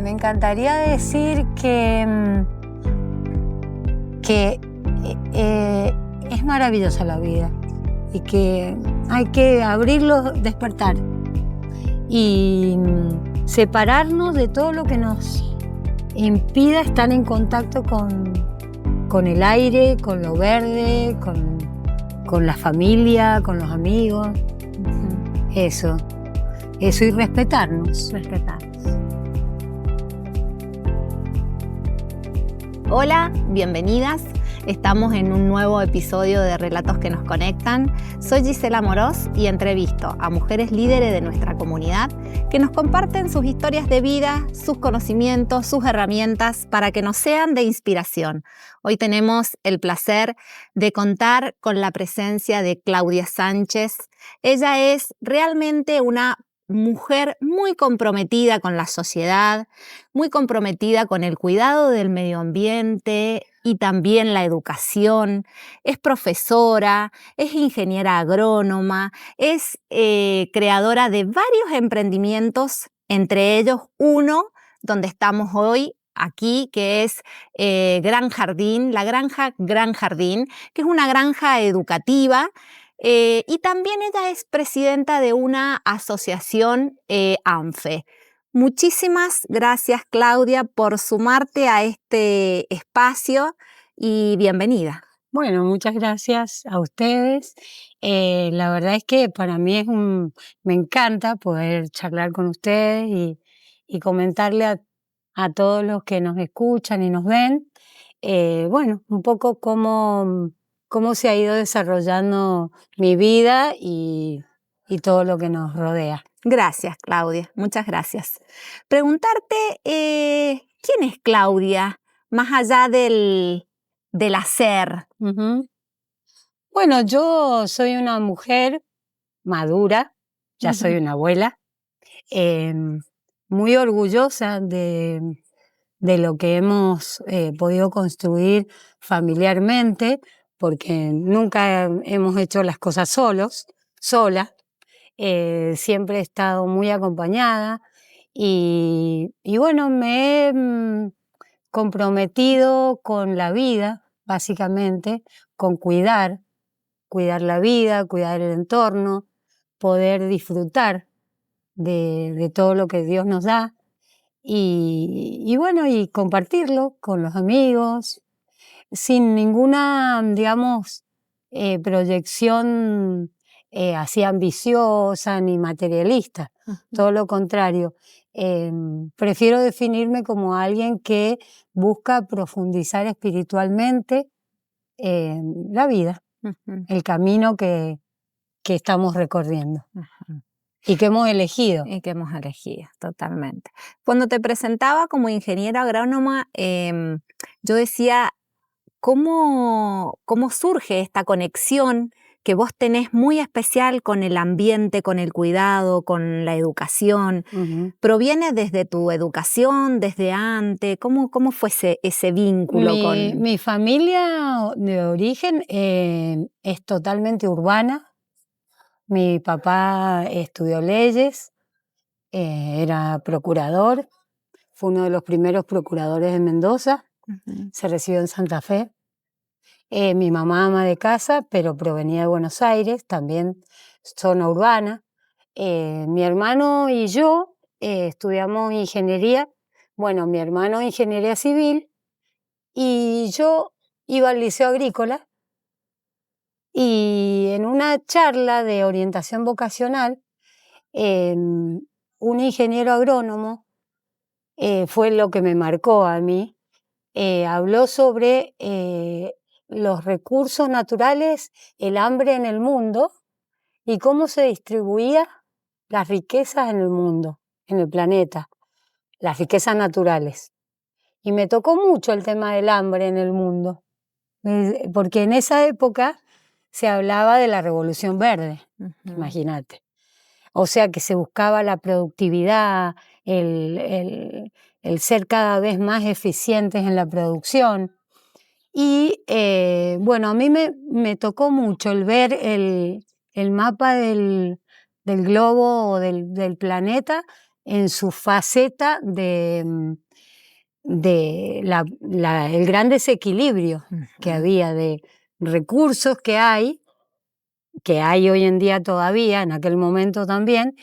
Me encantaría decir que es maravillosa la vida y que hay que abrirlo, despertar y separarnos de todo lo que nos impida estar en contacto con el aire, con lo verde, con la familia, con los amigos. Eso y respetarnos. Hola, bienvenidas. Estamos en un nuevo episodio de Relatos que nos conectan. Soy Gisela Amorós y entrevisto a mujeres líderes de nuestra comunidad que nos comparten sus historias de vida, sus conocimientos, sus herramientas para que nos sean de inspiración. Hoy tenemos el placer de contar con la presencia de Claudia Sánchez. Ella es realmente una mujer muy comprometida con la sociedad, muy comprometida con el cuidado del medio ambiente y también la educación. Es profesora, es ingeniera agrónoma, es creadora de varios emprendimientos, entre ellos uno donde estamos hoy aquí, que es Gran Jardín, la granja Gran Jardín, que es una granja educativa. Y también ella es presidenta de una asociación ANFE. Muchísimas gracias, Claudia, por sumarte a este espacio y bienvenida. Bueno, muchas gracias a ustedes. La verdad es que para mí me encanta poder charlar con ustedes y comentarle a todos los que nos escuchan y nos ven, bueno, un poco cómo se ha ido desarrollando mi vida y todo lo que nos rodea. Gracias, Claudia. Muchas gracias. Preguntarte, ¿quién es Claudia? Más allá del hacer. Bueno, yo soy una mujer madura, ya soy una abuela, muy orgullosa de lo que hemos podido construir familiarmente, porque nunca hemos hecho las cosas sola. Siempre he estado muy acompañada y bueno, me he comprometido con la vida, básicamente, con cuidar la vida, cuidar el entorno, poder disfrutar de todo lo que Dios nos da y bueno, y compartirlo con los amigos, sin ninguna, digamos, proyección así ambiciosa ni materialista. Todo lo contrario. Prefiero definirme como alguien que busca profundizar espiritualmente la vida, el camino que estamos recorriendo. Y que hemos elegido. Totalmente. Cuando te presentaba como ingeniera agrónoma, yo decía, ¿cómo surge esta conexión que vos tenés muy especial con el ambiente, con el cuidado, con la educación? ¿Proviene desde tu educación, desde antes? ¿Cómo fue ese vínculo con...? Mi familia de origen es totalmente urbana. Mi papá estudió leyes, era procurador, fue uno de los primeros procuradores de Mendoza, se recibió en Santa Fe. Mi mamá ama de casa, pero provenía de Buenos Aires, también zona urbana. Mi hermano y yo estudiamos ingeniería, bueno, mi hermano ingeniería civil y yo iba al liceo agrícola. Y en una charla de orientación vocacional, un ingeniero agrónomo, fue lo que me marcó a mí, habló sobre los recursos naturales, el hambre en el mundo y cómo se distribuían las riquezas en el mundo, en el planeta, las riquezas naturales. Y me tocó mucho el tema del hambre en el mundo, porque en esa época se hablaba de la Revolución Verde, imagínate. O sea que se buscaba la productividad, el ser cada vez más eficientes en la producción. Y bueno, a mí me tocó mucho el ver el mapa del globo o del planeta en su faceta de el gran desequilibrio que había de recursos que hay hoy en día todavía, en aquel momento también,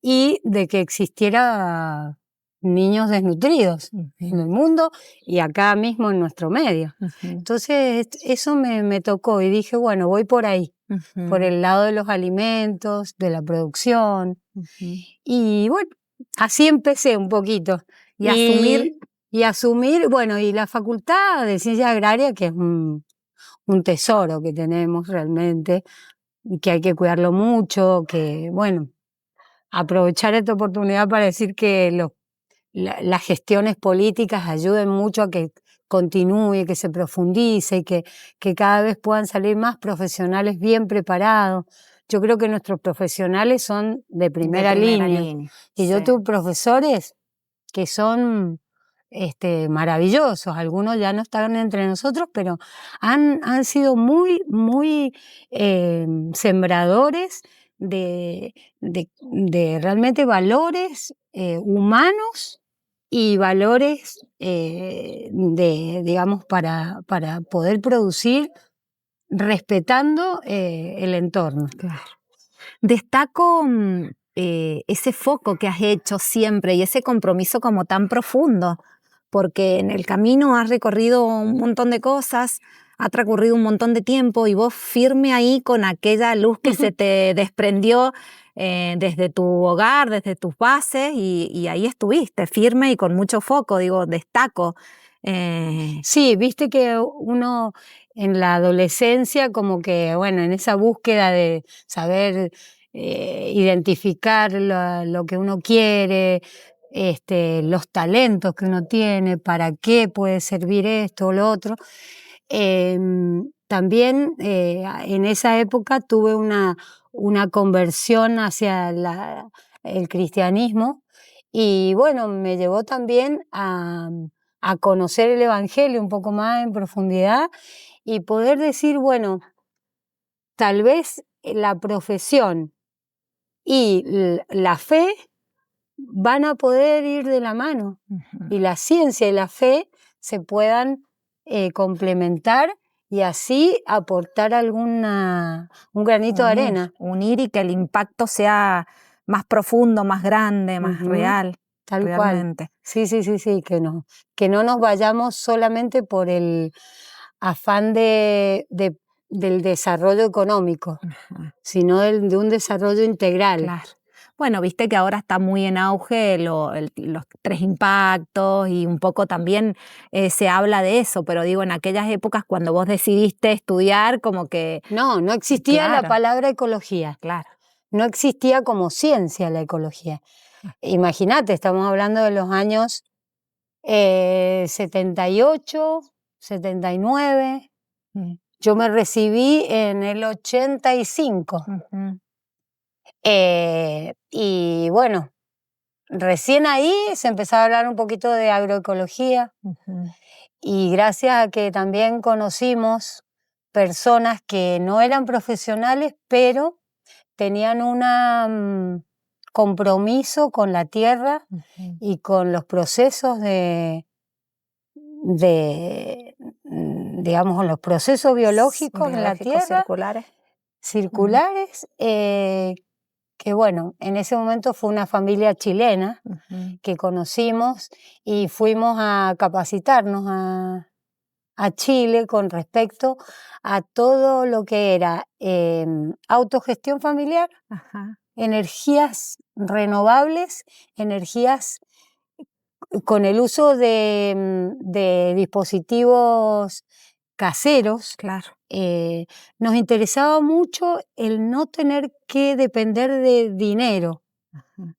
y de que existiera niños desnutridos en el mundo y acá mismo en nuestro medio. Entonces eso me tocó y dije, bueno, voy por ahí, por el lado de los alimentos, de la producción. Y bueno, así empecé un poquito. Y asumir, bueno, y la Facultad de Ciencias Agrarias, que es un tesoro que tenemos realmente, y que hay que cuidarlo mucho, que bueno, aprovechar esta oportunidad para decir que las gestiones políticas ayuden mucho a que continúe, que se profundice, que cada vez puedan salir más profesionales bien preparados. Yo creo que nuestros profesionales son de primera línea. Y yo tuve profesores que son maravillosos. Algunos ya no están entre nosotros, pero han sido muy, muy sembradores de realmente valores humanos y valores digamos, para poder producir respetando el entorno. Claro. Destaco ese foco que has hecho siempre y ese compromiso como tan profundo, porque en el camino has recorrido un montón de cosas, ha transcurrido un montón de tiempo y vos firme ahí con aquella luz que se te desprendió desde tu hogar, desde tus bases y ahí estuviste, firme y con mucho foco, digo, destaco. Sí, viste que uno en la adolescencia como que, bueno, en esa búsqueda de saber identificar lo que uno quiere, los talentos que uno tiene, para qué puede servir esto o lo otro. También en esa época tuve una conversión hacia el cristianismo y bueno, me llevó también a conocer el Evangelio un poco más en profundidad y poder decir, bueno, tal vez la profesión y la fe van a poder ir de la mano y la ciencia y la fe se puedan complementar y así aportar un granito de arena. Unir y que el impacto sea más profundo, más grande, más real. Tal realmente. cual. Sí, que no nos vayamos solamente por el afán del desarrollo económico, sino de un desarrollo integral. Claro. Bueno, viste que ahora está muy en auge los 3 impactos y un poco también se habla de eso, pero digo, en aquellas épocas cuando vos decidiste estudiar, como que... No existía la palabra ecología. Claro. No existía como ciencia la ecología. Imagínate, estamos hablando de los años 78, 79. Yo me recibí en el 85. Y bueno, recién ahí se empezó a hablar un poquito de agroecología y gracias a que también conocimos personas que no eran profesionales, pero tenían un compromiso con la tierra y con los procesos digamos, los procesos biológicos en la tierra, circulares, que bueno, en ese momento fue una familia chilena que conocimos y fuimos a capacitarnos a Chile con respecto a todo lo que era autogestión familiar, energías renovables, energías con el uso de dispositivos caseros. Claro. Nos interesaba mucho el no tener que depender de dinero,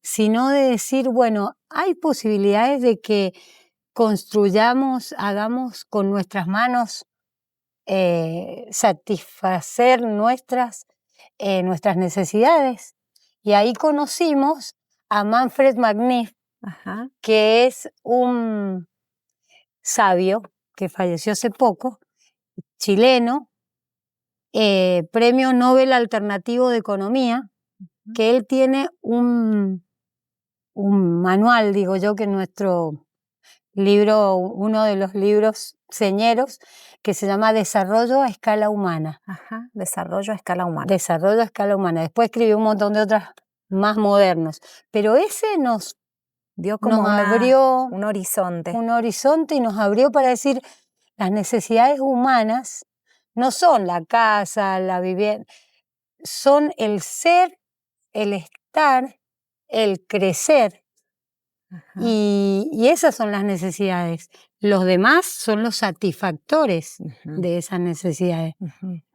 sino de decir, bueno, hay posibilidades de que construyamos, hagamos con nuestras manos, satisfacer nuestras necesidades. Y ahí conocimos a Manfred Magniff, que es un sabio que falleció hace poco, chileno, premio Nobel alternativo de economía, que él tiene un manual, digo yo, que nuestro libro, uno de los libros señeros, que se llama Desarrollo a Escala Humana. Ajá, Desarrollo a Escala Humana. Desarrollo a Escala Humana. Después escribí un montón de otras más modernos, pero ese nos dio como abrió un horizonte. Un horizonte y nos abrió para decir, las necesidades humanas no son la casa, la vivienda, son el ser, el estar, el crecer. Y esas son las necesidades. Los demás son los satisfactores de esas necesidades.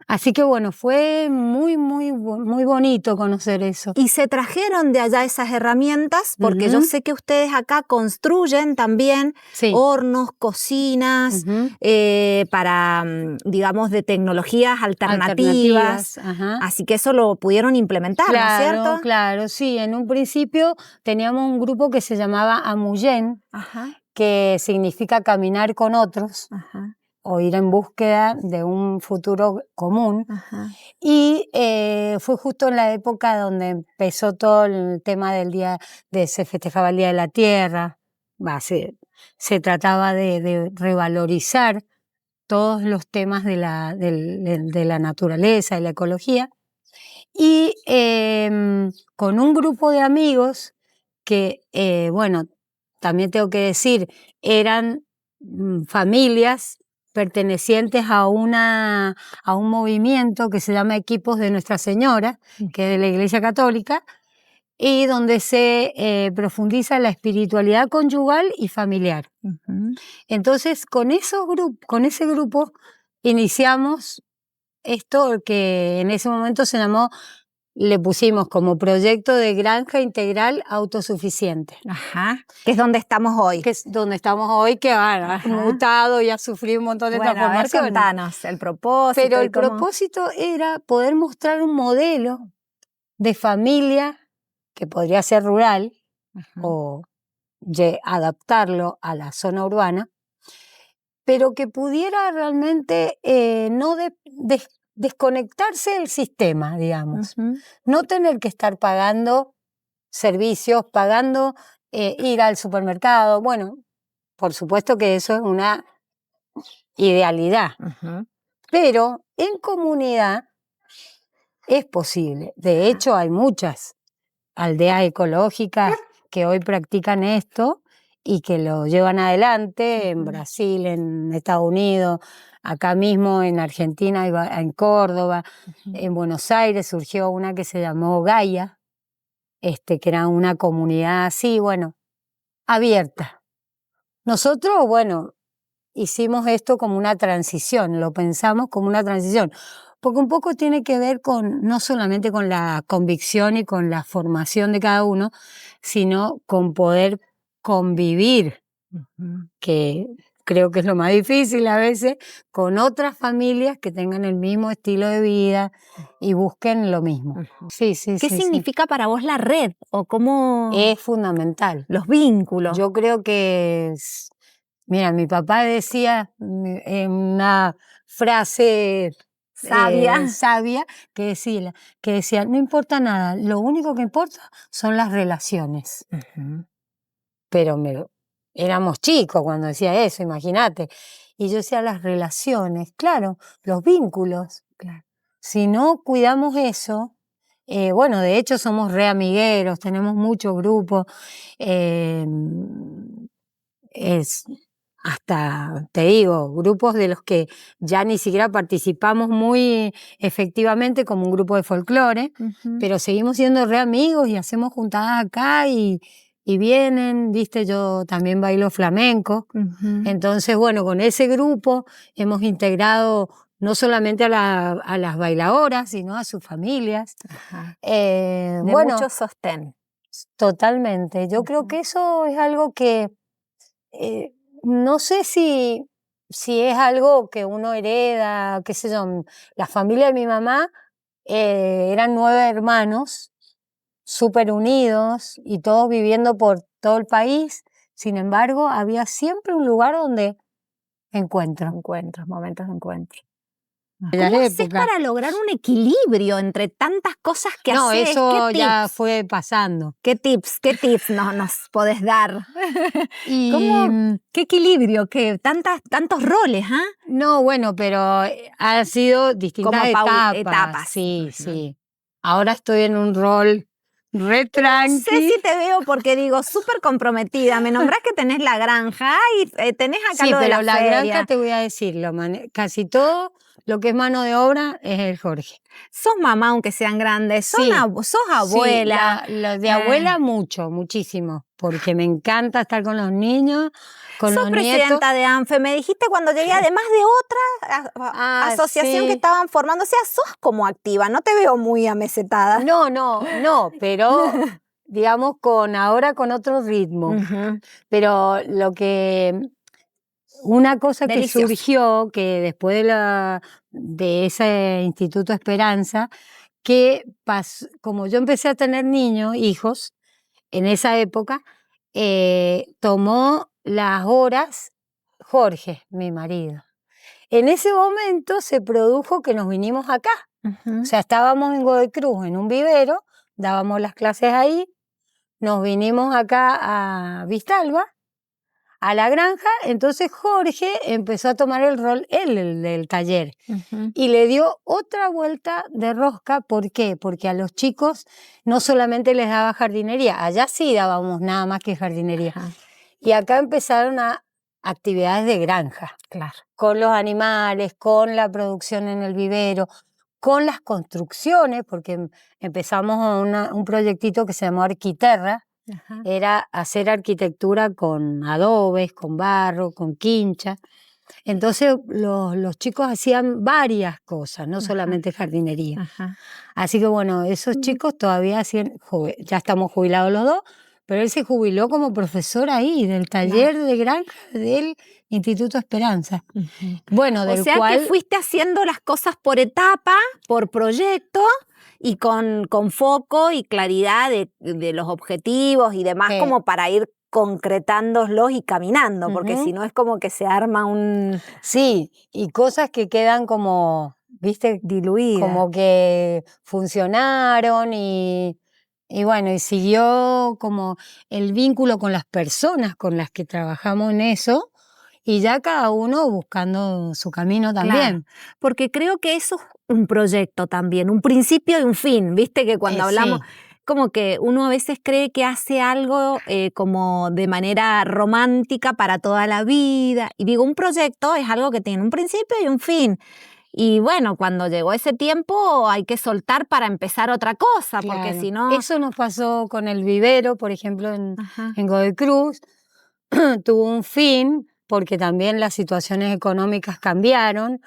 Así que bueno, fue muy bonito conocer eso. Y se trajeron de allá esas herramientas, porque yo sé que ustedes acá construyen también hornos, cocinas, para, digamos, de tecnologías alternativas. Así que eso lo pudieron implementar, ¿no es cierto? Claro, sí. En un principio teníamos un grupo que se llamaba Amuyen, que significa caminar con otros. O ir en búsqueda de un futuro común. Y fue justo en la época donde empezó todo el tema del día, se festejaba el Día de la Tierra, se trataba de revalorizar todos los temas de la naturaleza, de la ecología, y con un grupo de amigos que, bueno, también tengo que decir, eran familias pertenecientes a un movimiento que se llama Equipos de Nuestra Señora, que es de la Iglesia Católica, y donde se profundiza la espiritualidad conyugal y familiar. Entonces, con ese grupo iniciamos esto que en ese momento le pusimos como proyecto de granja integral autosuficiente. Que es donde estamos hoy. Que es donde estamos hoy, que ha mutado y ha sufrido un montón de transformaciones. A ver, contanos el propósito. Pero el propósito era poder mostrar un modelo de familia que podría ser rural o adaptarlo a la zona urbana, pero que pudiera realmente no desconectarse del sistema, digamos. No tener que estar pagando servicios, pagando ir al supermercado. Bueno, por supuesto que eso es una idealidad, pero en comunidad es posible. De hecho, hay muchas aldeas ecológicas que hoy practican esto y que lo llevan adelante en Brasil, en Estados Unidos, acá mismo en Argentina, en Córdoba, en Buenos Aires surgió una que se llamó Gaia, que era una comunidad así, bueno, abierta. Nosotros, bueno, hicimos esto como una transición, lo pensamos como una transición, porque un poco tiene que ver no solamente con la convicción y con la formación de cada uno, sino con poder convivir, que creo que es lo más difícil a veces, con otras familias que tengan el mismo estilo de vida y busquen lo mismo. ¿Qué significa para vos la red? ¿O cómo? Es fundamental. Los vínculos. Yo creo que mira, mi papá decía en una frase sabia que decía, no importa nada, lo único que importa son las relaciones. Pero éramos chicos cuando decía eso, imagínate. Y yo decía, las relaciones, claro, los vínculos. Claro. Si no cuidamos eso, bueno, de hecho somos re amigueros, tenemos muchos grupos, hasta, te digo, grupos de los que ya ni siquiera participamos muy efectivamente como un grupo de folclore, pero seguimos siendo re amigos y hacemos juntadas acá y vienen, viste, yo también bailo flamenco, entonces bueno, con ese grupo hemos integrado no solamente a las bailadoras, sino a sus familias. De mucho sostén. Totalmente, yo creo que eso es algo que no sé si es algo que uno hereda, qué sé yo. La familia de mi mamá eran 9 hermanos, súper unidos y todos viviendo por todo el país. Sin embargo, había siempre un lugar donde momentos de encuentro. ¿Cómo haces para lograr un equilibrio entre tantas cosas que haces? No, eso ya fue pasando. ¿Qué tips nos podés dar? Y ¿Qué equilibrio? ¿Tantos roles? No, bueno, pero han sido distintas etapas. Sí, Uh-huh. sí. Ahora estoy en un rol re tranqui. No sé si te veo porque digo, súper comprometida. Me nombrás que tenés la granja y tenés acá lo de la feria. Sí, pero la granja te voy a decir, casi todo lo que es mano de obra es el Jorge. Sos mamá, aunque sean grandes, sos abuela. Sí, de abuela muchísimo, porque me encanta estar con los niños, con los nietos. Sos presidenta de ANFE, me dijiste cuando llegué, además de otra asociación que estaban formando, o sea, sos como activa, no te veo muy amesetada. No, pero digamos ahora con otro ritmo. Uh-huh. Pero una cosa que surgió, que después de ese Instituto Esperanza, que como yo empecé a tener hijos, en esa época, tomó las horas Jorge, mi marido. En ese momento se produjo que nos vinimos acá. Uh-huh. O sea, estábamos en Godoy Cruz, en un vivero, dábamos las clases ahí, nos vinimos acá a Vistalba, a la granja, entonces Jorge empezó a tomar el rol, el del taller, uh-huh. y le dio otra vuelta de rosca. ¿Por qué? Porque a los chicos no solamente les daba jardinería, allá sí dábamos nada más que jardinería, uh-huh. Y acá empezaron actividades de granja, claro, con los animales, con la producción en el vivero, con las construcciones, porque empezamos un proyectito que se llamó Arquiterra. uh-huh. Era hacer arquitectura con adobes, con barro, con quincha. Entonces los chicos hacían varias cosas, no solamente jardinería. Uh-huh. Así que bueno, esos chicos todavía hacían, ya estamos jubilados los dos, pero él se jubiló como profesor ahí, del taller de granja del Instituto Esperanza. Uh-huh. Bueno, del cual que fuiste haciendo las cosas por etapa, por proyecto, y con foco y claridad de los objetivos y demás, como para ir concretándolos y caminando, porque si no es como que se arma un... Sí, y cosas que quedan como, viste, diluidas. Como que funcionaron y bueno, y siguió como el vínculo con las personas con las que trabajamos en eso, y ya cada uno buscando su camino también. Claro, porque creo que eso es un proyecto también, un principio y un fin, viste que cuando hablamos, como que uno a veces cree que hace algo como de manera romántica para toda la vida, y digo, un proyecto es algo que tiene un principio y un fin. Y bueno, cuando llegó ese tiempo hay que soltar para empezar otra cosa, porque si no... Eso nos pasó con el vivero, por ejemplo, en Godoy Cruz. Tuvo un fin, porque también las situaciones económicas cambiaron.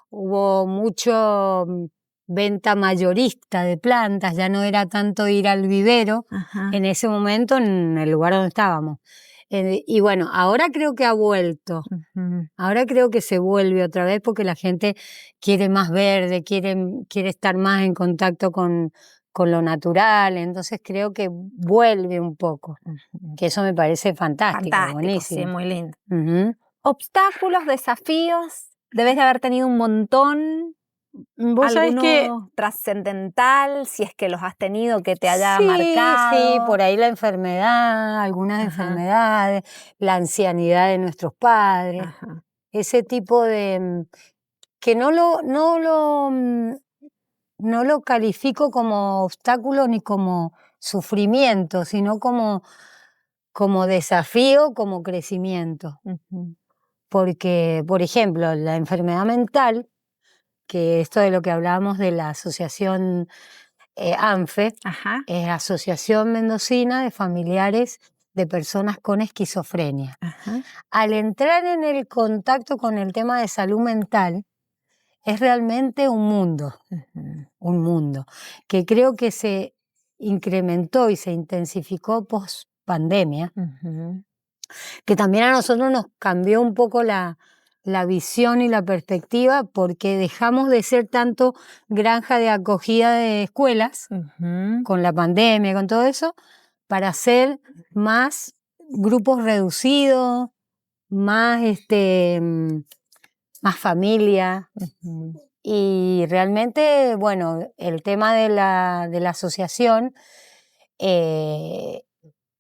Hubo mucho venta mayorista de plantas, ya no era tanto ir al vivero en ese momento en el lugar donde estábamos. Y bueno, ahora creo que ha vuelto. Ahora creo que se vuelve otra vez porque la gente quiere más verde, quiere estar más en contacto con lo natural, entonces creo que vuelve un poco, que eso me parece fantástico, buenísimo. Sí, muy lindo. Obstáculos, desafíos, debes de haber tenido un montón. ¿Vos sabés que trascendental, si es que los has tenido, que te haya marcado? Sí, por ahí la enfermedad, algunas enfermedades, la ancianidad de nuestros padres, ese tipo de que no lo califico como obstáculo ni como sufrimiento, sino como desafío, como crecimiento. Porque, por ejemplo, la enfermedad mental, que esto de lo que hablábamos de la asociación ANFE, es Asociación Mendocina de Familiares de Personas con Esquizofrenia. Al entrar en el contacto con el tema de salud mental, es realmente un mundo que creo que se incrementó y se intensificó post pandemia, que también a nosotros nos cambió un poco la visión y la perspectiva, porque dejamos de ser tanto granja de acogida de escuelas, con la pandemia, con todo eso, para ser más grupos reducidos, más familia. Y realmente, bueno, el tema de la asociación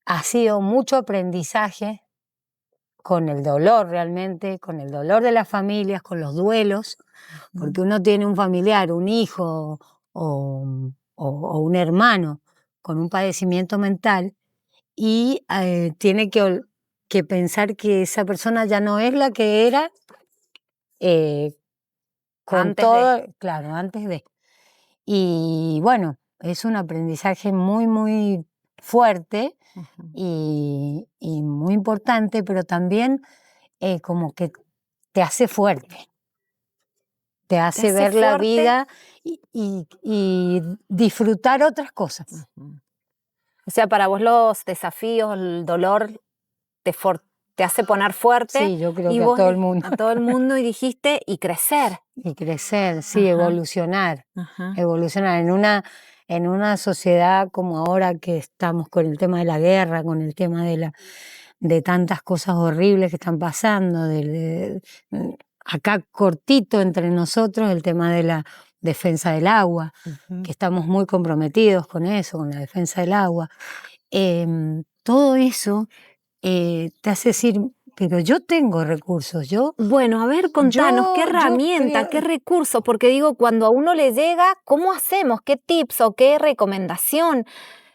ha sido mucho aprendizaje con el dolor realmente, con el dolor de las familias, con los duelos, porque uno tiene un familiar, un hijo o un hermano con un padecimiento mental y tiene que pensar que esa persona ya no es la que era con Antes todo, de. claro, antes de. Y bueno, es un aprendizaje muy, muy fuerte Ujú. y muy importante, pero también como que te hace fuerte, te Te hace hace ver la fuerte. vida y disfrutar otras cosas. Ujú. O sea, para vos los desafíos, el dolor te hace poner fuerte Sí, yo creo y que a vos todo el mundo. a todo el mundo y dijiste, y crecer. Y crecer, sí, Ajá, evolucionar, ajá. evolucionar en una sociedad como ahora que estamos con el tema de la guerra, con el tema de tantas cosas horribles que están pasando, acá cortito entre nosotros el tema de la defensa del agua, Ujú. que estamos muy comprometidos con eso, con la defensa del agua. Todo eso te hace decir, pero yo tengo recursos, Bueno, a ver, contanos, ¿qué yo herramienta, creo. qué recurso? Porque digo, cuando a uno le llega, ¿cómo hacemos? ¿Qué tips o qué recomendación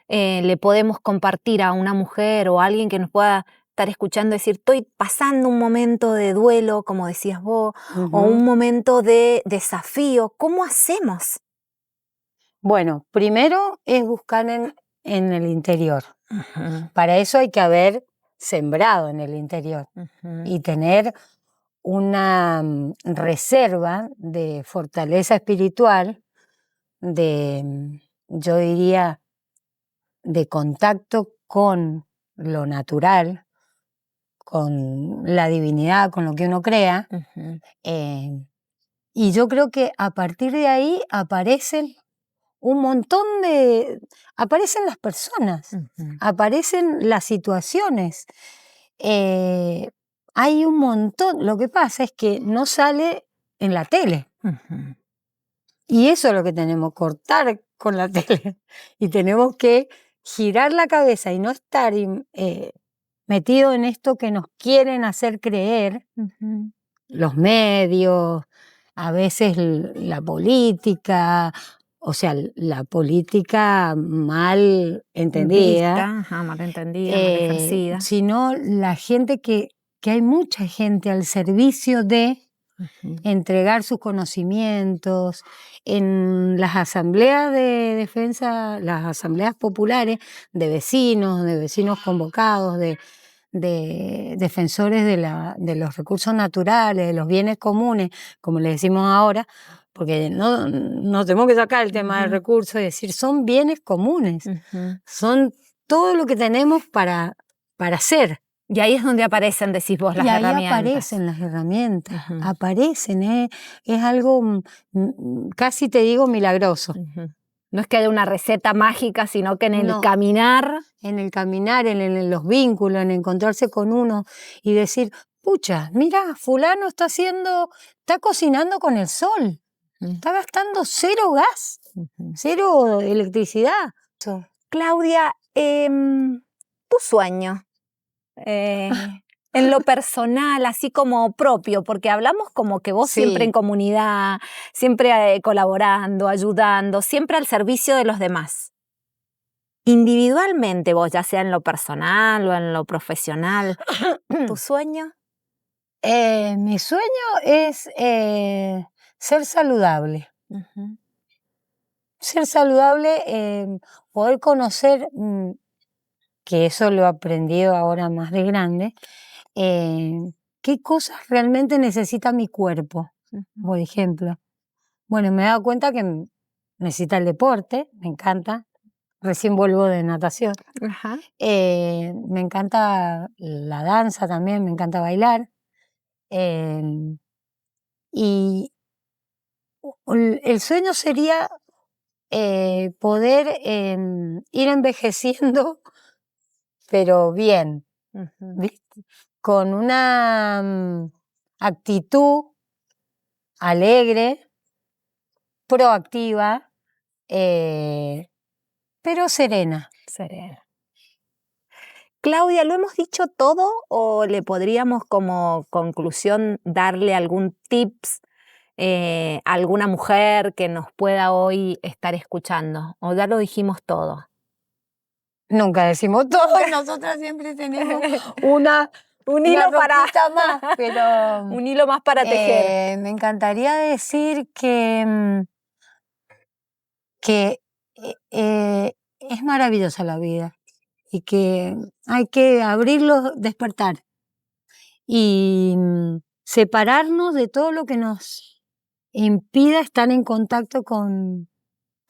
le podemos compartir a una mujer o a alguien que nos pueda estar escuchando decir, estoy pasando un momento de duelo, como decías vos, o Ujú. un momento de desafío? ¿Cómo hacemos? Bueno, primero es buscar en el interior. Ujú, Para eso hay que haber sembrado en el interior ujú, y tener una reserva de fortaleza espiritual, yo diría, de contacto con lo natural, con la divinidad, con lo que uno crea. ujú, eh, y yo creo que a partir de ahí aparecen un montón aparecen las personas, ujú, aparecen las situaciones. eh, Hay un montón, lo que pasa es que no sale en la tele. ujú. Y eso es lo que tenemos, cortar con la tele. Y tenemos que girar la cabeza y no estar metido en esto que nos quieren hacer creer Ujú. los medios, a veces la política, o sea, la política mal entendida, Vista, ajá, malentendida, mal ejercida. sino la gente que hay mucha gente al servicio de Ujú, entregar sus conocimientos en las asambleas de defensa, las asambleas populares de vecinos convocados, de defensores de los recursos naturales, de los bienes comunes, como le decimos ahora, porque no tenemos que sacar el tema del ujú, recurso y decir, son bienes comunes, ujú. son todo lo que tenemos para hacer. Y ahí es donde aparecen, decís vos, Y las ahí herramientas. aparecen las herramientas, Ujú, aparecen, es algo casi te digo milagroso. ujú. No es que haya una receta mágica, sino que en el No, caminar. en el caminar, en los vínculos, en encontrarse con uno y decir, pucha, mira, fulano está cocinando con el sol, Mm, está gastando cero gas, ujú. cero electricidad. Claudia, tu sueño, eh, en lo personal, así como propio, porque hablamos como que vos siempre en Sí, comunidad, siempre colaborando, ayudando, siempre al servicio de los demás. Individualmente vos, ya sea en lo personal o en lo profesional, ¿tu sueño? mi sueño es ser saludable. Ujú, Ser saludable, poder conocer, que eso lo he aprendido ahora más de grande, eh, qué cosas realmente necesita mi cuerpo, ujú. por ejemplo. Bueno, me he dado cuenta que necesita el deporte, me encanta. Recién vuelvo de natación. Ajá. Me encanta la danza también, me encanta bailar. em, y el sueño sería poder ir envejeciendo, pero bien, Ujú. ¿viste? Con una actitud alegre, proactiva, pero serena. Serena. Claudia, ¿lo hemos dicho todo o le podríamos como conclusión darle algún tips a alguna mujer que nos pueda hoy estar escuchando? ¿O ya lo dijimos todo? Nunca decimos todo, nosotras siempre tenemos un hilo para más, pero un hilo más para tejer. Me encantaría decir que es maravillosa la vida y que hay que abrirlos, despertar y separarnos de todo lo que nos impida estar en contacto con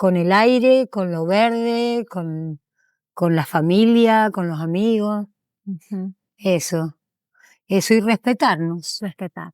el aire, con lo verde, con la familia, con los amigos. Uh-huh. Eso y respetarnos. Respetar.